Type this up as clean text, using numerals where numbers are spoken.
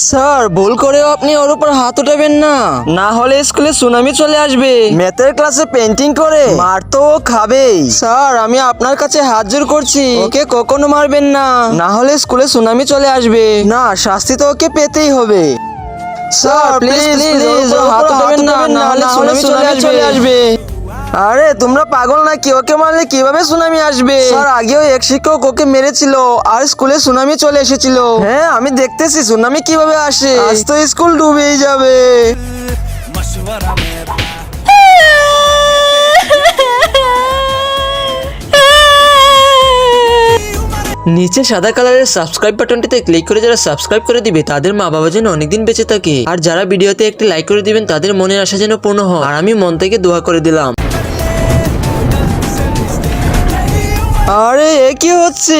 Sir, ভুল করেও আপনি ওর উপর হাত উঠাবেন না, না হলে স্কুলে সুনামি চলে আসবে। ম্যাথের ক্লাসে পেন্টিং করে মার তো ও খাবেই। স্যার, আমি আপনার কাছে হাত জোর করছি, ওকে কখনো মারবেন না, না হলে স্কুলে সুনামি চলে আসবে। না, শাস্তি তো ওকে পেতেই হবে। স্যার, প্লিজ প্লিজ ওর হাত উঠাবেন না, না হলে সুনামি চলে আসবে। আরে তোমরা পাগল নাকি? ওকে মারলে কিভাবে সুনামি আসবে? স্যার, আগেও এক শিক্ষক ওকে মেরেছিল আর স্কুলে সুনামি চলে এসেছিল। হ্যাঁ, আমি দেখতেছি সুনামি কিভাবে আসে। আজ তো স্কুল ডুবেই যাবে। নিচে সাদা কালারের সাবস্ক্রাইব বাটনটিতে ক্লিক করে যারা সাবস্ক্রাইব করে দিবে তাদের মা বাবা যেন অনেকদিন বেঁচে থাকে, আর যারা ভিডিওতে একটি লাইক করে দিবেন তাদের মনের আশা যেন পূর্ণ হয়। আর আমি মন থেকে দোয়া করে দিলাম। আরে এ কি হচ্ছে?